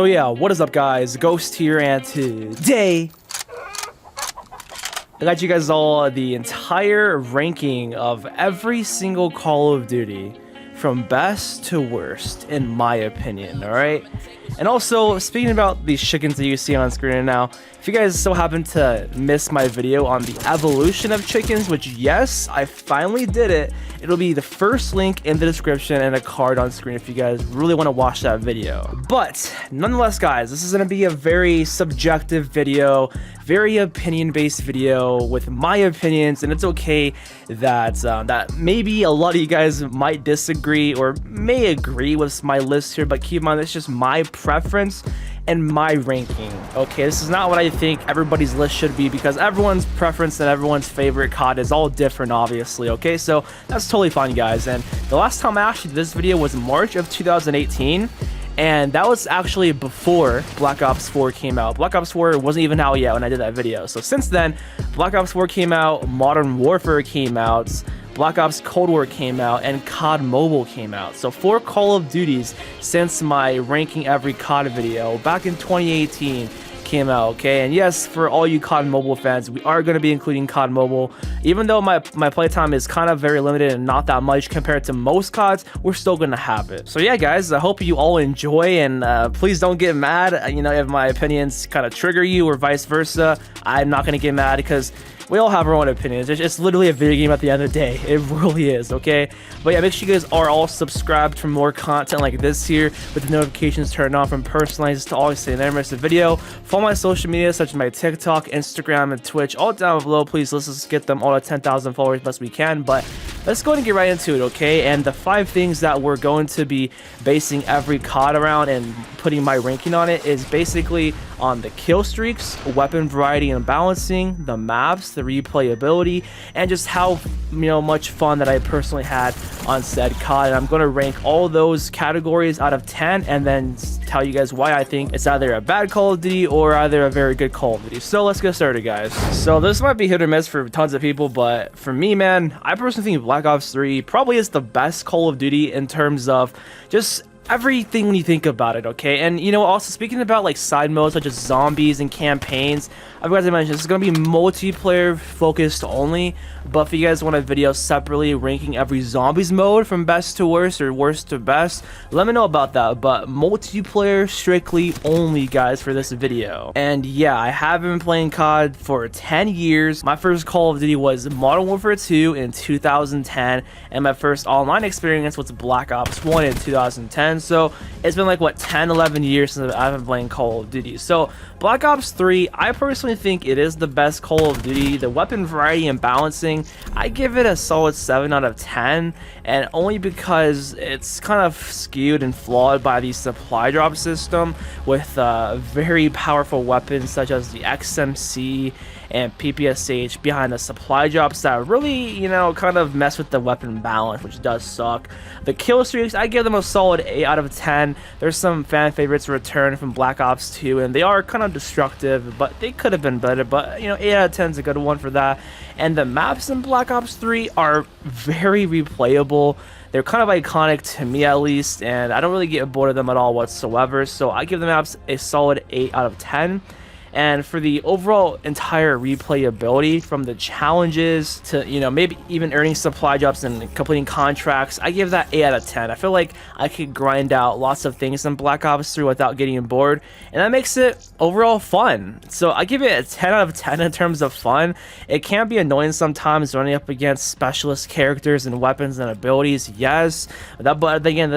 So yeah, what is up guys, Ghost here, and today I got you guys all the entire ranking of every single Call of Duty from best to worst in my opinion, alright? And also, speaking about these chickens that you see on screen right now, if you guys so happen to miss my video on the evolution of chickens, which yes, I finally did it, it'll be the first link in the description and a card on screen if you guys really want to watch that video. But nonetheless guys, this is going to be a very subjective video, very opinion-based video with my opinions, and it's okay that that maybe a lot of you guys might disagree or may agree with my list here, but keep in mind it's just my preference and my ranking. Okay, this is not what I think everybody's list should be, because everyone's preference and everyone's favorite COD is all different obviously. Okay, so that's totally fine guys. And the last time I actually did this video was March of 2018, and that was actually before Black Ops 4 came out. Black Ops 4 wasn't even out yet when I did that video. So since then, Black Ops 4 came out, Modern Warfare came out, Black Ops Cold War came out, and COD Mobile came out. So 4 Call of Duties since my Ranking Every COD video back in 2018 came out, okay? And yes, for all you COD Mobile fans, we are going to be including COD Mobile. Even though my playtime is kind of very limited and not that much compared to most CODs, we're still going to have it. So yeah guys, I hope you all enjoy, and please don't get mad, you know, if my opinions kind of trigger you or vice versa. I'm not going to get mad because we all have our own opinions. It's literally a video game at the end of the day. It really is, okay? But yeah, make sure you guys are all subscribed for more content like this here, with the notifications turned on, from personalized to always say never miss a video. Follow my social media such as my TikTok, Instagram, and Twitch, all down below. Please, let's get them all to 10,000 followers best we can. But let's go ahead and get right into it, okay? And the 5 things that we're going to be basing every COD around and putting my ranking on it is basically on the kill streaks, weapon variety and balancing, the maps, the replayability, and just how much fun that I personally had on said COD. And I'm going to rank all those categories out of 10 and then tell you guys why I think it's either a bad Call of Duty or either a very good Call of Duty. So let's get started guys. So this might be hit or miss for tons of people, but for me, man, I personally think Black Ops 3 probably is the best Call of Duty in terms of just everything when you think about it, okay? And also speaking about like side modes such as zombies and campaigns, I forgot to mention this is going to be multiplayer focused only, but if you guys want a video separately ranking every zombies mode from best to worst or worst to best, let me know about that. But multiplayer strictly only guys for this video. And yeah, I have been playing COD for 10 years. My first Call of Duty was Modern Warfare 2 in 2010, and my first online experience was Black Ops 1 in 2010. So it's been like what, 10-11 years since I've been playing Call of Duty. So Black Ops 3, I personally think it is the best Call of Duty. The weapon variety and balancing, I give it a solid 7 out of 10, and only because it's kind of skewed and flawed by the supply drop system with very powerful weapons such as the XMC and PPSH behind the supply drops that really, kind of mess with the weapon balance, which does suck. The kill streaks, I give them a solid 8 out of 10. There's some fan favorites return from Black Ops 2, and they are kind of destructive, but they could have been better. But 8 out of 10 is a good one for that. And the maps in Black Ops 3 are very replayable. They're kind of iconic to me at least, and I don't really get bored of them at all whatsoever. So I give the maps a solid 8 out of 10. And for the overall entire replayability, from the challenges to maybe even earning supply drops and completing contracts, I give that 8 out of 10. I feel like I could grind out lots of things in Black Ops 3 without getting bored, and that makes it overall fun. So I give it a 10 out of 10 in terms of fun. It can be annoying sometimes running up against specialist characters and weapons and abilities, yes, but then again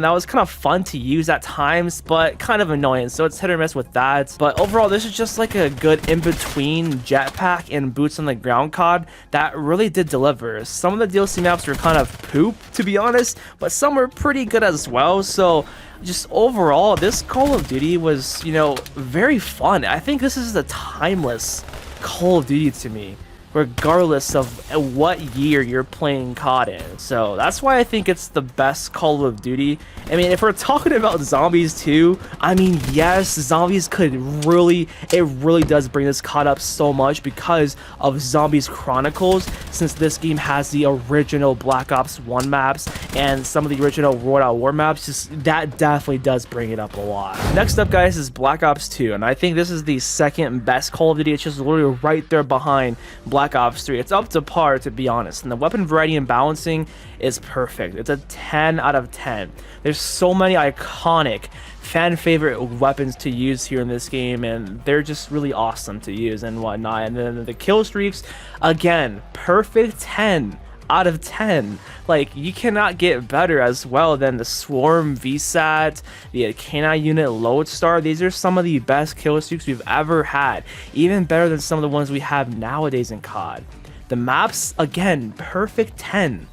that was kind of fun to use at times, but kind of annoying. So it's hit or miss with that. But overall, this is just like a good in-between jetpack and boots on the ground COD that really did deliver. Some of the DLC maps were kind of poop, to be honest, but some were pretty good as well. So just overall, this Call of Duty was very fun. I think this is a timeless Call of Duty to me. regardless of what year you're playing COD in. So that's why I think it's the best Call of Duty. I mean, if we're talking about zombies too, I mean, yes, zombies could really, it really does bring this COD up so much because of Zombies Chronicles, since this game has the original Black Ops 1 maps and some of the original World at War maps. Just that definitely does bring it up a lot. Next up, guys, is Black Ops 2, and I think this is the second best Call of Duty. It's just literally right there behind Black Ops 3. It's up to par, to be honest, and the weapon variety and balancing is perfect. It's a 10 out of 10. There's so many iconic fan favorite weapons to use here in this game, and they're just really awesome to use and whatnot. And then the kill streaks, again, perfect 10 out of 10. Like, you cannot get better as well than the Swarm VSAT, the K9 unit Lodestar. These are some of the best kill streaks we've ever had, even better than some of the ones we have nowadays in COD. The maps, again, perfect 10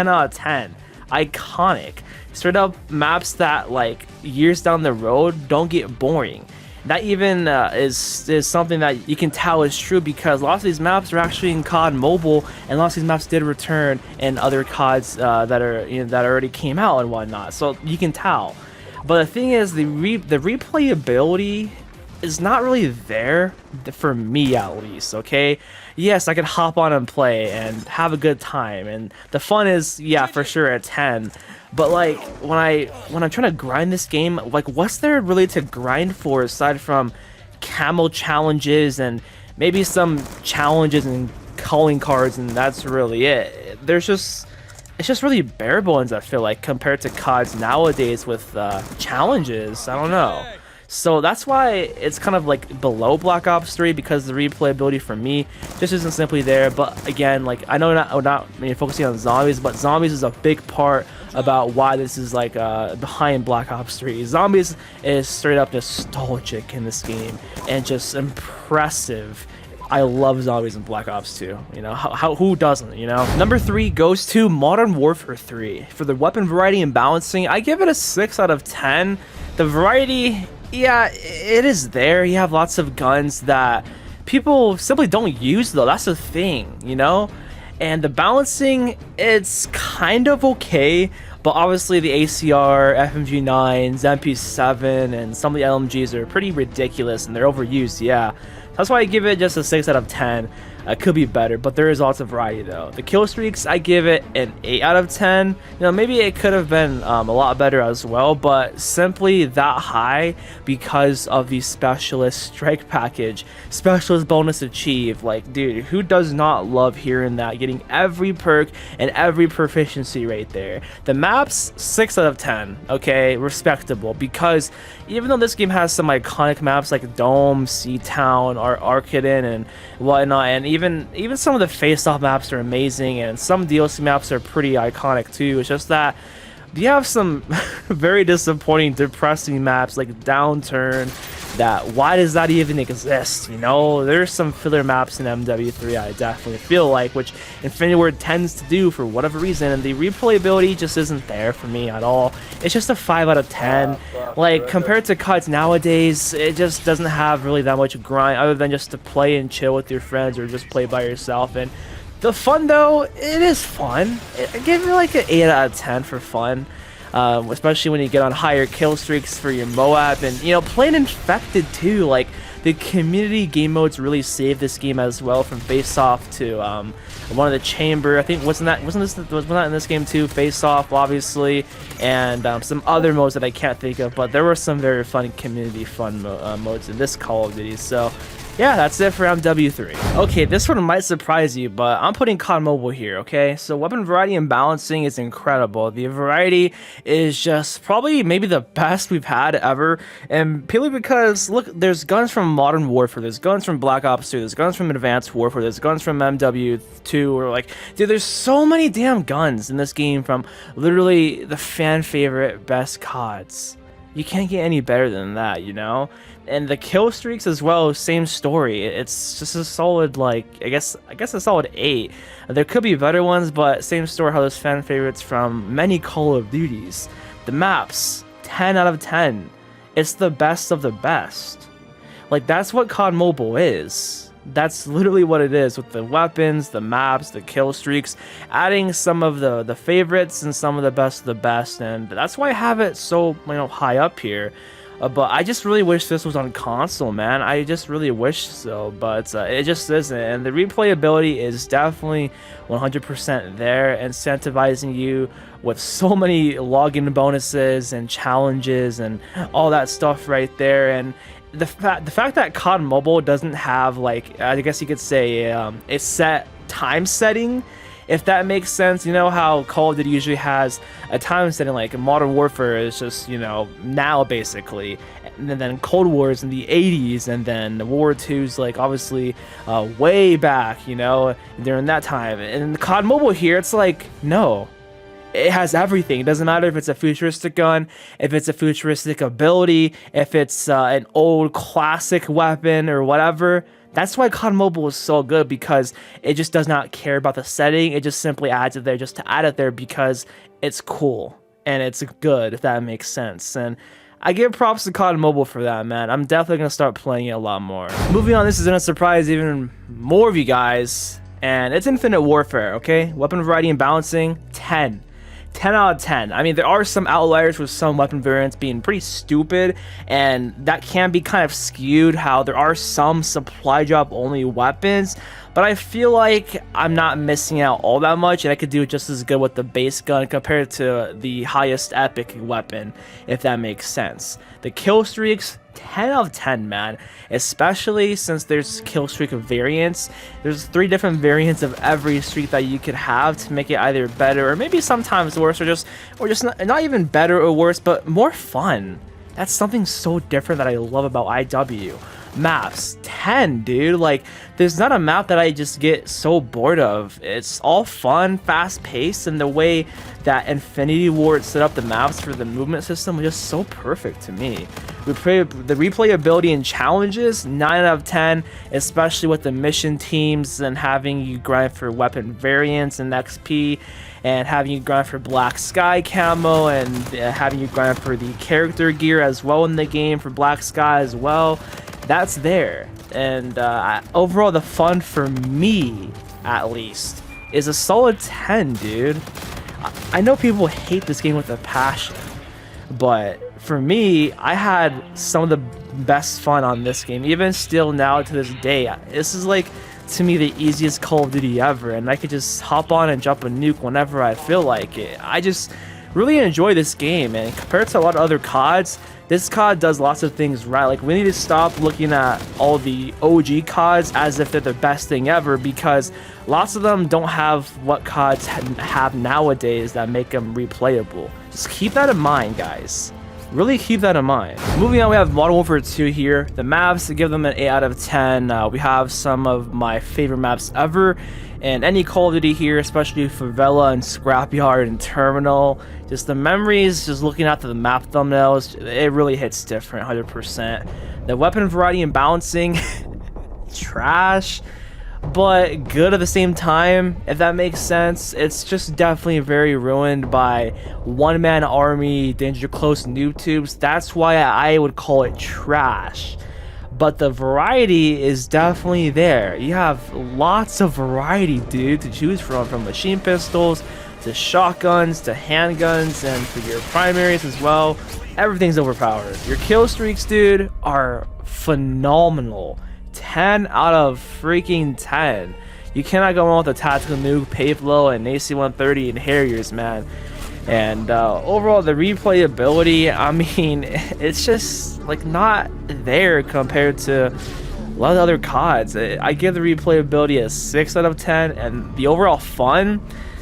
out of 10. Iconic, straight up maps that, like, years down the road don't get boring. That even is something that you can tell is true, because lots of these maps are actually in COD Mobile, and lots of these maps did return in other CODs that are, you know, that already came out and whatnot. So you can tell. But the thing is, the replayability is not really there for me, at least. Okay, yes, I can hop on and play and have a good time, and the fun is, yeah, for sure, at 10. But like, when I'm trying to grind this game, like, what's there really to grind for aside from camo challenges and maybe some challenges and calling cards, and that's really it. It's just really bare bones, I feel like, compared to CODs nowadays with challenges. I don't know. So that's why it's kind of like below Black Ops 3, because the replayability for me just isn't simply there. But again, like, I know we're not focusing on zombies, but zombies is a big part about why this is like behind Black Ops 3. Zombies is straight up nostalgic in this game and just impressive. I love zombies in Black Ops 2. You know, who doesn't, you know? Number 3 goes to Modern Warfare 3. For the weapon variety and balancing, I give it a 6 out of 10. The variety, yeah, it is there. You have lots of guns that people simply don't use, though. That's the thing, you know? And the balancing, it's kind of okay, but obviously the ACR, FMG9s, MP7, and some of the LMGs are pretty ridiculous, and they're overused, yeah. That's why I give it just a 6 out of 10. Could be better, but there is lots of variety though. The kill streaks, I give it an 8 out of 10. You know, maybe it could have been a lot better as well, but simply that high because of the specialist strike package, specialist bonus achieved. Like, dude, who does not love hearing that? Getting every perk and every proficiency right there. The maps, 6 out of 10. Okay, respectable, because even though this game has some iconic maps like Dome, Sea Town, or Arctis and whatnot, and even some of the face-off maps are amazing, and some DLC maps are pretty iconic too. It's just that you have some very disappointing, depressing maps like Downturn. That, why does that even exist? You know, there's some filler maps in MW3, I definitely feel like, which Infinity Ward tends to do for whatever reason, and the replayability just isn't there for me at all. It's just a 5 out of 10. Like, compared to CODs nowadays, it just doesn't have really that much grind other than just to play and chill with your friends or just play by yourself. And the fun, though, it is fun. I give it like an 8 out of 10 for fun. Especially when you get on higher kill streaks for your MOAB, and, you know, playing Infected too. Like, the community game modes really saved this game as well, from Face Off to one of the Chamber. I think wasn't that in this game too? Face Off, obviously, and some other modes that I can't think of. But there were some very fun community modes in this Call of Duty. So yeah, that's it for MW3. Okay, this one might surprise you, but I'm putting COD Mobile here, okay? So weapon variety and balancing is incredible. The variety is just probably maybe the best we've had ever, and purely because, look, there's guns from Modern Warfare, there's guns from Black Ops 2, there's guns from Advanced Warfare, there's guns from MW2, or like, dude, there's so many damn guns in this game from literally the fan favorite best CODs. You can't get any better than that, you know? And the kill streaks as well, same story. It's just a solid, like, I guess a solid 8. There could be better ones, but same story, how those fan favorites from many Call of Duties. The maps, 10 out of 10. It's the best of the best. Like, that's what COD Mobile is. That's literally what it is, with the weapons, the maps, the kill streaks, adding some of the favorites and some of the best, and that's why I have it so, you know, high up here. But I just really wish this was on console, man. I just really wish so, but it just isn't. And the replayability is definitely 100% there, incentivizing you with so many login bonuses and challenges and all that stuff right there. And the fact that COD Mobile doesn't have, like, I guess you could say, a set time setting, if that makes sense. You know how Call of Duty usually has a time setting, like Modern Warfare is just, you know, now basically, and then Cold War is in the 80s, and then World War II's like obviously way back, you know, during that time. And COD Mobile here, it's like, no, it has everything. It doesn't matter if it's a futuristic gun, if it's a futuristic ability, if it's an old classic weapon or whatever. That's why COD Mobile is so good, because it just does not care about the setting. It just simply adds it there just to add it there because it's cool and it's good, if that makes sense. And I give props to COD Mobile for that, man. I'm definitely going to start playing it a lot more. Moving on, this is going to surprise even more of you guys, and it's Infinite Warfare, okay? Weapon variety and balancing, 10. 10 out of 10. I mean, there are some outliers with some weapon variants being pretty stupid, and that can be kind of skewed, how there are some supply drop only weapons, but I feel like I'm not missing out all that much, and I could do just as good with the base gun compared to the highest epic weapon, if that makes sense. The kill streaks, 10 out of 10, man, especially since there's kill streak variants. There's 3 different variants of every streak that you could have to make it either better or maybe sometimes worse, or just not even better or worse, but more fun. That's something so different that I love about IW. Maps, 10, dude. Like, there's not a map that I just get so bored of. It's all fun, fast paced, and the way that Infinity Ward set up the maps for the movement system was just so perfect to me. The replayability and challenges, 9 out of 10, especially with the mission teams and having you grind for weapon variants and XP, and having you grind for Black Sky camo, and having you grind for the character gear as well in the game for Black Sky as well. That's there. And overall, the fun for me, at least, is a solid 10, dude. I know people hate this game with a passion, but for me, I had some of the best fun on this game, even still now to this day. This is like, to me, the easiest Call of Duty ever, and I could just hop on and jump a nuke whenever I feel like it. I just really enjoy this game, and compared to a lot of other CODs, this COD does lots of things right. Like, we need to stop looking at all the OG CODs as if they're the best thing ever, because lots of them don't have what CODs have nowadays that make them replayable. Just keep that in mind, guys. Really keep that in mind. Moving on, we have Modern Warfare 2 here. The maps, give them an 8 out of 10. We have some of my favorite maps ever in any Call of Duty here, especially Favela and Scrapyard and Terminal. Just the memories, just looking at the map thumbnails, it really hits different, 100%. The weapon variety and balancing, trash, but good at the same time, if that makes sense. It's just definitely very ruined by one-man army, danger close noob tubes. That's why I would call it trash. But the variety is definitely there. You have lots of variety, dude, to choose from machine pistols to shotguns to handguns, and for your primaries as well. Everything's overpowered. Your kill streaks, dude, are phenomenal. 10 out of freaking 10. You cannot go wrong with a Tactical Nuke, Pavlo, and AC-130 and Harriers, man. And overall, the replayability, I mean, it's just like not there compared to a lot of other CODs. I give the replayability a 6 out of 10, and the overall fun,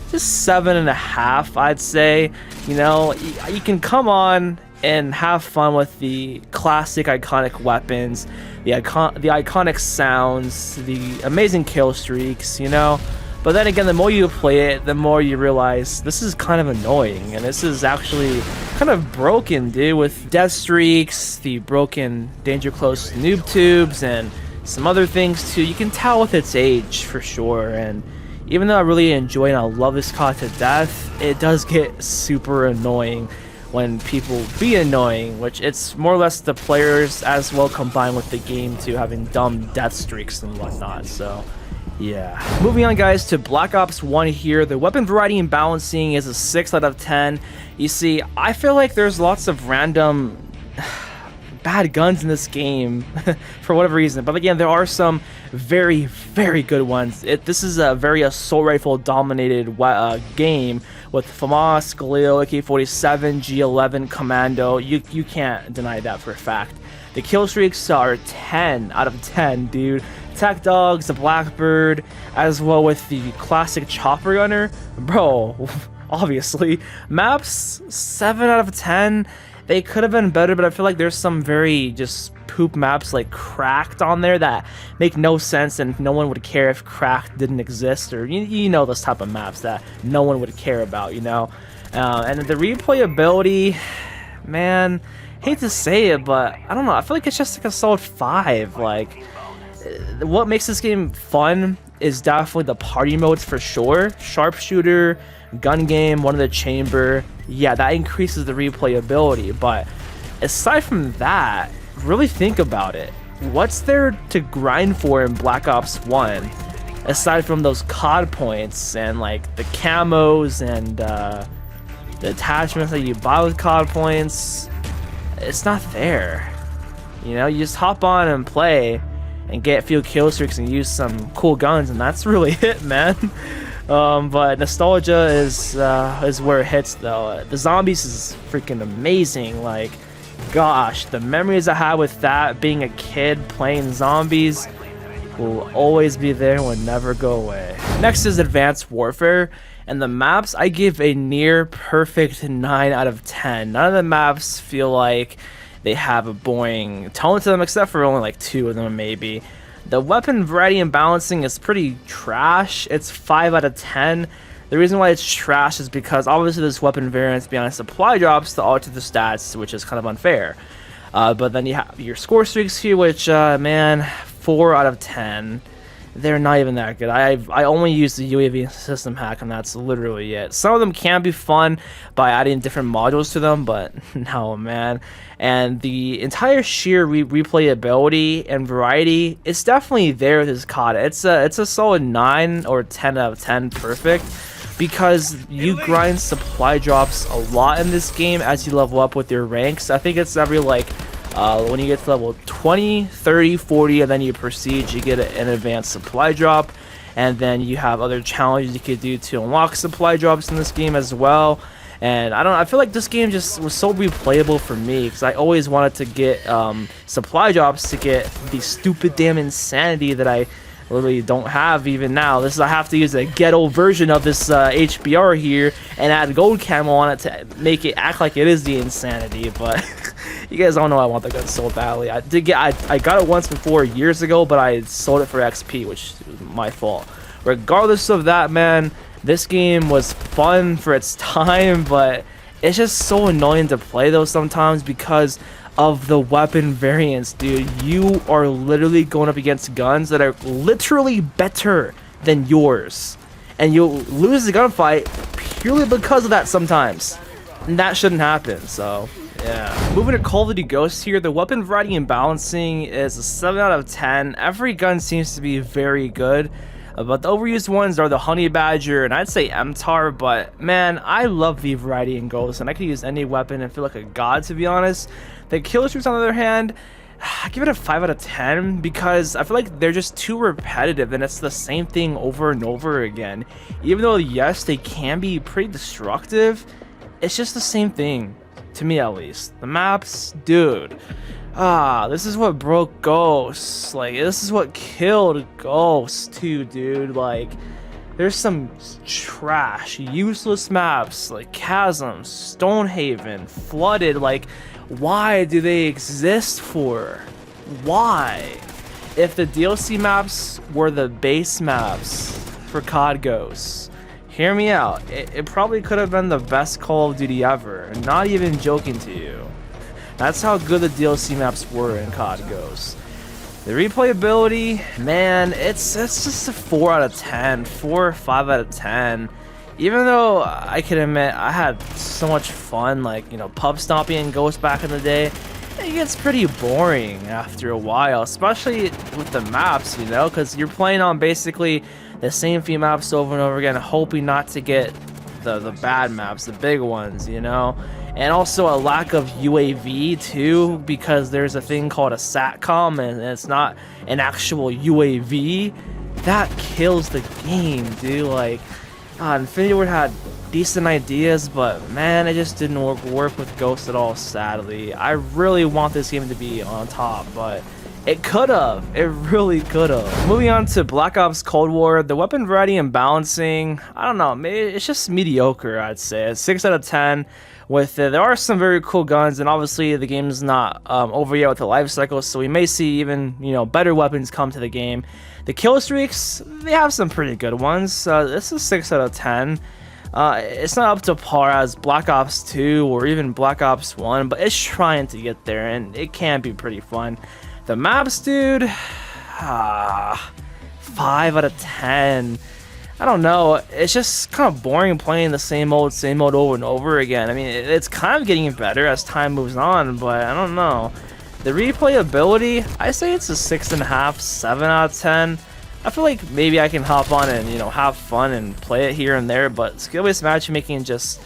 just 7.5, I'd say. You know, you can come on and have fun with the classic iconic weapons, the iconic sounds, the amazing kill streaks, you know. But then again, the more you play it, the more you realize this is kind of annoying, and this is actually kind of broken, dude, with death streaks, the broken danger close noob tubes, and some other things too. You can tell with its age for sure. And even though I really enjoy and I love this COD to death, it does get super annoying when people be annoying, which it's more or less the players as well combined with the game too, having dumb death streaks and whatnot. So yeah. Moving on, guys, to Black Ops 1 here. The weapon variety and balancing is a 6 out of 10. You see, I feel like there's lots of random bad guns in this game for whatever reason, but again, there are some very, very good ones. This is a very assault rifle dominated game with FAMAS, Galil, AK-47, G11, Commando. You can't deny that for a fact. The kill streaks are 10 out of 10, dude. Tech Dogs, the Blackbird, as well with the classic chopper gunner, bro. Obviously, maps 7 out of 10. They could have been better, but I feel like there's some very just poop maps like Cracked on there that make no sense, and no one would care if Cracked didn't exist, or you know, those type of maps that no one would care about, you know. And the replayability, man, hate to say it, but I don't know. I feel like it's just like a solid 5. Like, what makes this game fun is definitely the party modes for sure. Sharpshooter, gun game, one of the chamber, yeah, that increases the replayability. But aside from that, really think about it. What's there to grind for in Black Ops 1 aside from those COD points and like the camos and the attachments that you buy with COD points? It's not there. You know, you just hop on and play and get a few kill streaks and use some cool guns, and that's really it, man. But nostalgia is where it hits, though. The zombies is freaking amazing. Like, gosh, the memories I had with that, being a kid playing zombies, will always be there and will never go away. Next is Advanced Warfare, and the maps I give a near perfect 9 out of 10. None of the maps feel like they have a boring tone to them, except for only like 2 of them maybe. The weapon variety and balancing is pretty trash. It's 5 out of 10. The reason why it's trash is because obviously this weapon variants beyond supply drops to alter the stats, which is kind of unfair. But then you have your score streaks here, which man, 4 out of 10. They're not even that good. I only use the UAV system hack, and that's literally it. Some of them can be fun by adding different modules to them, but no, man. And the entire sheer replayability and variety is definitely there with this COD. It's a solid 9 or 10 out of 10 perfect, because you grind supply drops a lot in this game as you level up with your ranks. I think it's every like when you get to level 20, 30, 40, and then you proceed, you get an advanced supply drop, and then you have other challenges you could do to unlock supply drops in this game as well. And I feel like this game just was so replayable for me, because I always wanted to get supply drops to get the stupid damn insanity that I literally don't have even now. I have to use a ghetto version of this HBR here and add gold camo on it to make it act like it is the insanity. But you guys all know I want the gun so badly. I got it once before years ago, but I sold it for XP, which was my fault. Regardless of that, man, this game was fun for its time, but it's just so annoying to play though sometimes because of the weapon variants, dude. You are literally going up against guns that are literally better than yours, and you'll lose the gunfight purely because of that sometimes, and that shouldn't happen. So yeah. Moving to Call of Duty Ghosts here, the weapon variety and balancing is a 7 out of 10. Every gun seems to be very good, but the overused ones are the Honey Badger and I'd say MTAR. But man, I love the variety in Ghosts, and I could use any weapon and feel like a god, to be honest. The kill streaks, on the other hand, I give it a 5 out of 10 because I feel like they're just too repetitive and it's the same thing over and over again. Even though, yes, they can be pretty destructive, it's just the same thing, to me at least. The maps, dude. This is what broke Ghosts. Like, this is what killed Ghosts too, dude. Like, there's some trash, useless maps like Chasm, Stonehaven, Flooded. Like, why do they exist for? Why? If the DLC maps were the base maps for COD Ghosts, hear me out, it probably could have been the best Call of Duty ever. Not even joking to you. That's how good the DLC maps were in COD Ghosts. The replayability, man, it's just a 4 out of 10, 4 or 5 out of 10. even though I can admit I had so much fun, like, you know, pub stomping and Ghost back in the day, it gets pretty boring after a while, especially with the maps, you know, because you're playing on basically the same few maps over and over again, hoping not to get the bad maps, the big ones, you know. And also a lack of UAV too, because there's a thing called a SATCOM and it's not an actual UAV. That kills the game, dude. Like, Infinity Ward had decent ideas, but man, it just didn't work with Ghost at all, sadly. I really want this game to be on top, but it could have. It really could have. Moving on to Black Ops Cold War, the weapon variety and balancing, I don't know, maybe it's just mediocre, I'd say. It's 6 out of 10. With it, there are some very cool guns, and obviously the game is not over yet with the life cycle, so we may see even, you know, better weapons come to the game. The kill streaks, they have some pretty good ones. This is 6 out of 10. It's not up to par as Black Ops 2 or even Black Ops 1, but it's trying to get there, and it can be pretty fun. The maps, dude, 5 out of 10. I don't know, it's just kind of boring playing the same old over and over again. I mean, it's kind of getting better as time moves on, but I don't know. The replayability, I say it's a 6.5, 7 out of 10. I feel like maybe I can hop on and, you know, have fun and play it here and there, but skill-based matchmaking just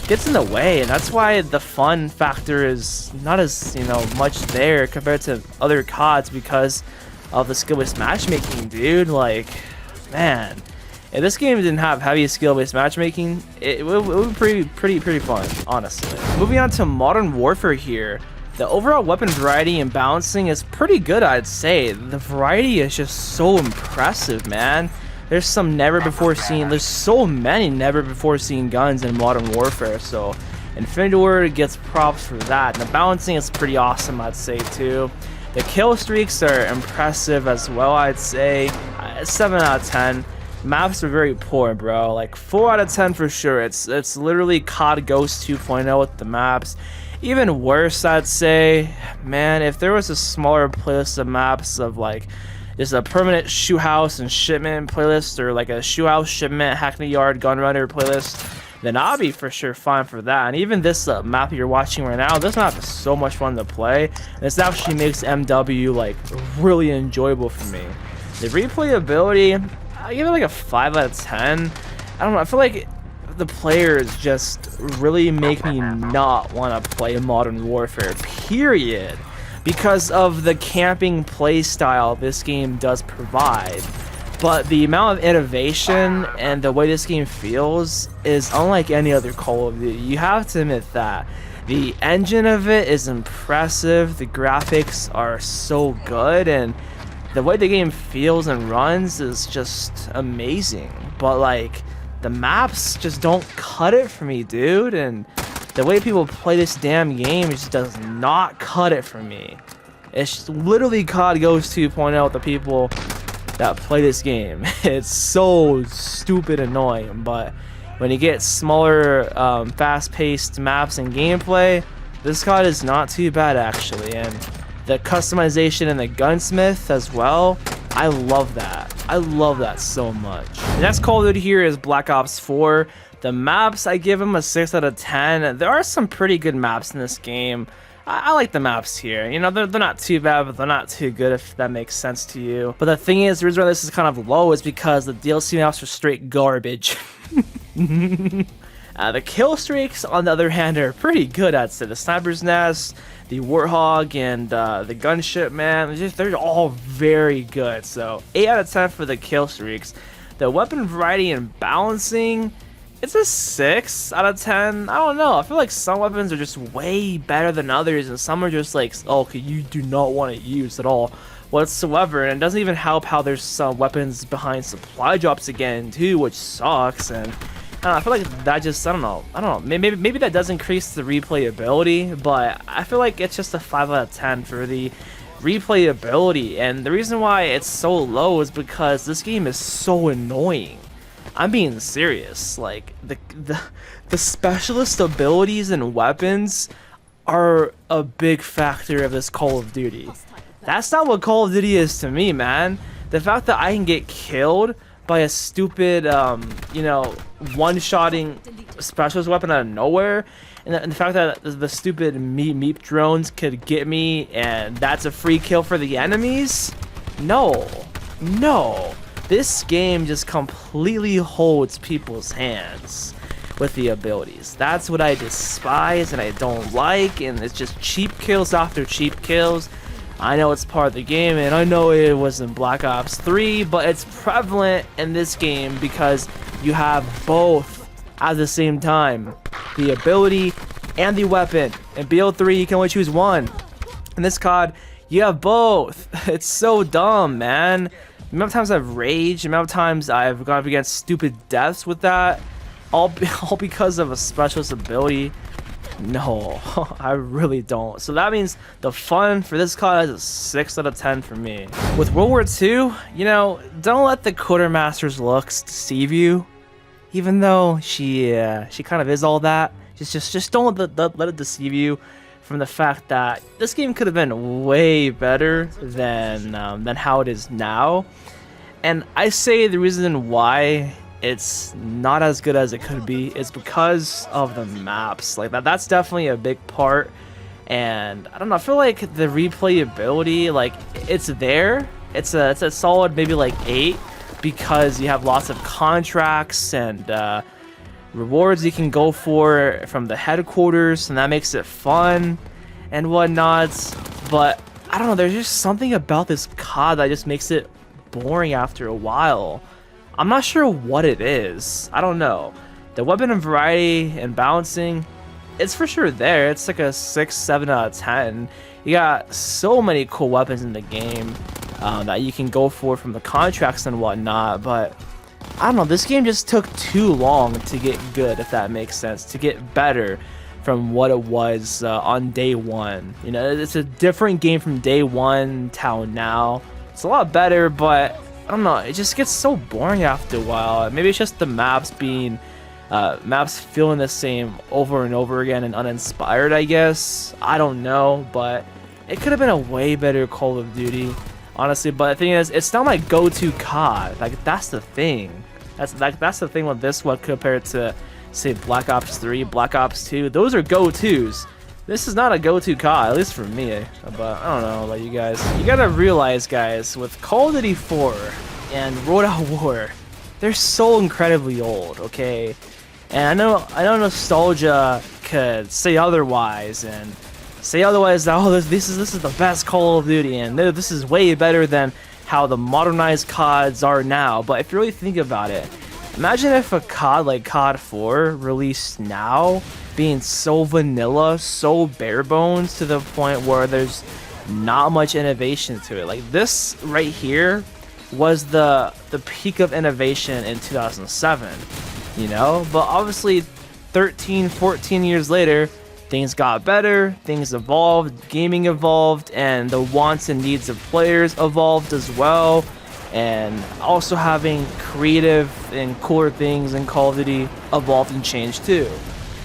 gets in the way, and that's why the fun factor is not as, you know, much there compared to other CODs because of the skill-based matchmaking, dude. Like, man. If this game didn't have heavy skill-based matchmaking, it would be pretty fun, honestly. Moving on to Modern Warfare here. The overall weapon variety and balancing is pretty good, I'd say. The variety is just so impressive, man. There's some there's so many never-before-seen guns in Modern Warfare, so Infinity Ward gets props for that. And the balancing is pretty awesome, I'd say, too. The kill streaks are impressive as well, I'd say. 7 out of 10. Maps are very poor, bro. Like 4 out of 10 for sure. It's literally COD Ghost 2.0 with the maps. Even worse, I'd say. Man, if there was a smaller playlist of maps of like just a permanent shoe house and shipment playlist, or like a shoe house shipment Hackney Yard Gunrunner playlist, then I'll be for sure fine for that. And even this map you're watching right now, this map is so much fun to play. This actually makes MW like really enjoyable for me. The replayability, I give it like a 5 out of 10. I don't know, I feel like the players just really make me not want to play Modern Warfare, period. Because of the camping play style this game does provide. But the amount of innovation and the way this game feels is unlike any other Call of Duty. You have to admit that. The engine of it is impressive, the graphics are so good, and the way the game feels and runs is just amazing. But like, the maps just don't cut it for me, dude. And the way people play this damn game just does not cut it for me. It's literally COD Ghost 2.0 with the people that play this game. It's so stupid annoying, but when you get smaller, fast-paced maps and gameplay, this COD is not too bad actually. And the customization and the gunsmith as well, I love that. I love that so much. The next Call of Duty here is Black Ops 4. The maps, I give them a 6 out of 10. There are some pretty good maps in this game. I like the maps here. You know, they're not too bad, but they're not too good, if that makes sense to you. But the thing is, the reason why this is kind of low is because the DLC maps are straight garbage. The kill streaks, on the other hand, are pretty good, I'd say. The Sniper's Nest, the Warthog, and the Gunship, man, they're all very good. So 8 out of 10 for the kill streaks. The weapon variety and balancing, it's a 6 out of 10. I don't know. I feel like some weapons are just way better than others, and some are just like, oh, okay, you do not want to use at all whatsoever. And it doesn't even help how there's some weapons behind supply drops again too, which sucks. And I feel like that just, I don't know. Maybe that does increase the replayability, but I feel like it's just a 5 out of 10 for the replayability. And the reason why it's so low is because this game is so annoying. I'm being serious. Like the specialist abilities and weapons are a big factor of this Call of Duty. That's not what Call of Duty is to me, man. The fact that I can get killed by a stupid, you know, one-shotting specialist weapon out of nowhere, and the fact that the stupid meep drones could get me and that's a free kill for the enemies. No, this game just completely holds people's hands with the abilities. That's what I despise and I don't like, and it's just cheap kills after cheap kills. I know it's part of the game, and I know it was in Black Ops 3, but it's prevalent in this game because you have both at the same time, the ability and the weapon. In BO3 you can only choose one. In this COD you have both. It's so dumb, man. The amount of times I've raged, the amount of times I've gone up against stupid deaths with that, all because of a specialist ability. No, I really don't. So that means the fun for this COD is a 6 out of 10 for me. With World War II, you know, don't let the quartermaster's looks deceive you. Even though she kind of is all that, just don't let it deceive you from the fact that this game could have been way better than how it is now. And I say the reason why it's not as good as it could be is because of the maps. Like that's definitely a big part. And I don't know, I feel like the replayability, like it's there. It's a solid maybe like 8 because you have lots of contracts and rewards you can go for from the headquarters, and that makes it fun and whatnot. But I don't know, there's just something about this COD that just makes it boring after a while. I'm not sure what it is. I don't know. The weapon and variety and balancing, it's for sure there. It's like a 6, 7 out of 10. You got so many cool weapons in the game that you can go for from the contracts and whatnot, but I don't know, this game just took too long to get good, if that makes sense, to get better from what it was on day one. You know, it's a different game from day one till now. It's a lot better, but I don't know, it just gets so boring after a while. Maybe it's just the maps being maps feeling the same over and over again and uninspired, I guess. I don't know, but it could have been a way better Call of Duty, honestly. But the thing is, it's not my go-to COD. Like, that's the thing. That's the thing with this one compared to, say, Black Ops 3, Black Ops 2. Those are go-tos. This is not a go-to COD, at least for me. But I don't know about you guys. You gotta realize, guys, with Call of Duty 4 and World at War, they're so incredibly old, okay? And I know nostalgia could say otherwise and say otherwise that, oh, this is the best Call of Duty and this is way better than how the modernized CODs are now. But if you really think about it, imagine if a COD like COD 4 released now, being so vanilla, so bare bones to the point where there's not much innovation to it. Like this right here was the peak of innovation in 2007, you know? But obviously 13, 14 years later, things got better, things evolved, gaming evolved, and the wants and needs of players evolved as well. And also having creative and cooler things in Call of Duty evolved and changed too.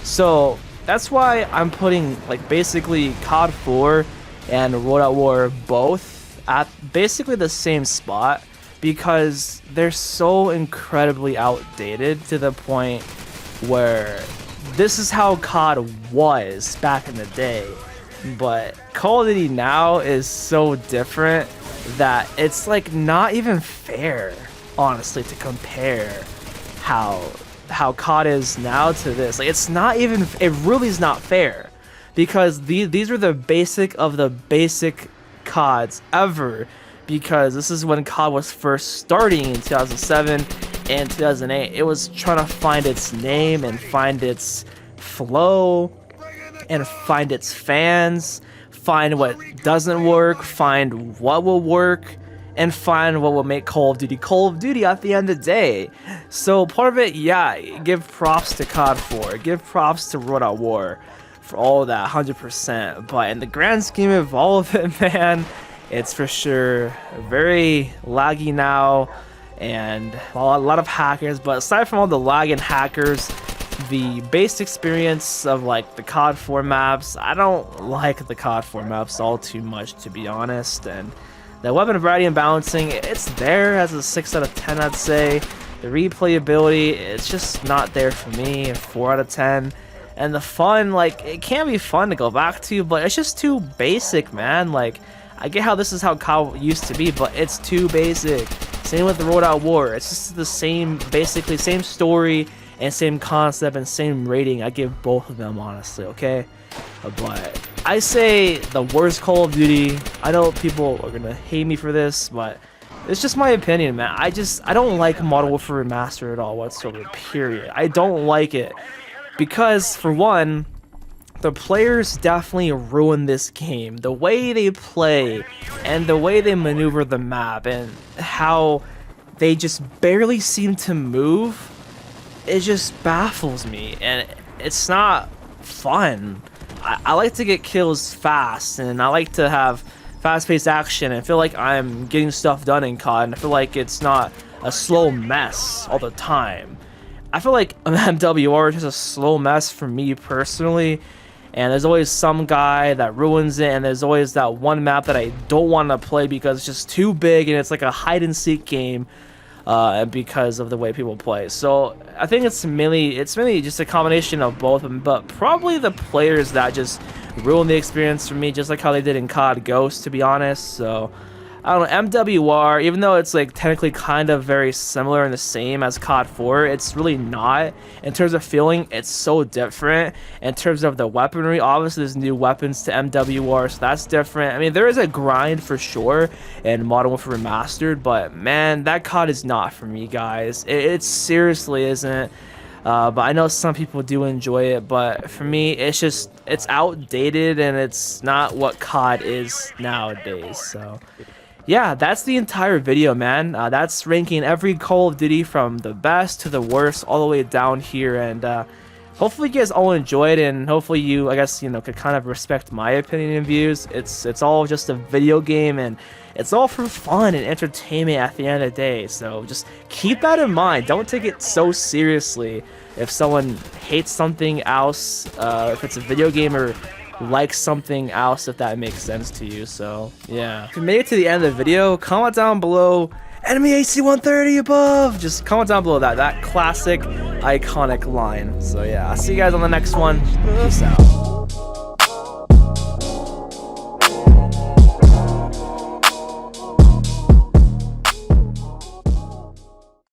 So that's why I'm putting like basically COD 4 and World at War both at basically the same spot, because they're so incredibly outdated to the point where this is how COD was back in the day. But Call of Duty now is so different that it's like not even fair, honestly, to compare how COD is now to this. Like it's not even, it really is not fair, because these are the basic of the basic CODs ever, because this is when COD was first starting in 2007 and 2008. It was trying to find its name and find its flow and find its fans, find what doesn't work, find what will work, and find what will make Call of Duty at the end of the day. So part of it, yeah, give props to COD 4, give props to World at War for all of that, 100%. But in the grand scheme of all of it, man, it's for sure very laggy now, and a lot of hackers. But aside from all the lag and hackers, the base experience of like the COD 4 maps, I don't like the COD 4 maps all too much, to be honest. And the weapon variety and balancing, it's there as a 6 out of 10, I'd say. The replayability, it's just not there for me. 4 out of 10. And the fun, like, it can be fun to go back to, but it's just too basic, man. Like, I get how this is how COD used to be, but it's too basic. Same with the World at War. It's just the same, basically same story and same concept and same rating. I give both of them, honestly, okay? But I say the worst Call of Duty. I know people are gonna hate me for this, but it's just my opinion, man. I don't like Modern Warfare Remastered at all whatsoever, period. I don't like it because, for one, the players definitely ruin this game. The way they play and the way they maneuver the map and how they just barely seem to move, it just baffles me, and it's not fun. I like to get kills fast, and I like to have fast-paced action and feel like I'm getting stuff done in COD, and I feel like it's not a slow mess all the time. I feel like MWR is just a slow mess for me personally, and there's always some guy that ruins it, and there's always that one map that I don't want to play because it's just too big and it's like a hide-and-seek game. Because of the way people play. So I think it's mainly just a combination of both of them, but probably the players that just ruin the experience for me, just like how they did in COD Ghosts, to be honest. So I don't know, MWR, even though it's like technically kind of very similar and the same as COD 4, it's really not. In terms of feeling, it's so different. In terms of the weaponry, obviously there's new weapons to MWR, so that's different. I mean, there is a grind for sure in Modern Warfare Remastered, but man, that COD is not for me, guys. It seriously isn't. But I know some people do enjoy it, but for me, it's outdated and it's not what COD is nowadays. So yeah, that's the entire video, man. That's ranking every Call of Duty from the best to the worst all the way down here, and hopefully you guys all enjoyed, and hopefully you, I guess, you know, could kind of respect my opinion and views. It's all just a video game, and it's all for fun and entertainment at the end of the day. So just keep that in mind. Don't take it so seriously if someone hates something else, if it's a video game, or like something else, if that makes sense to you. So yeah, if you made it to the end of the video, comment down below enemy AC-130 above. Just comment down below that classic iconic line. So yeah, I'll see you guys on the next one. Peace out.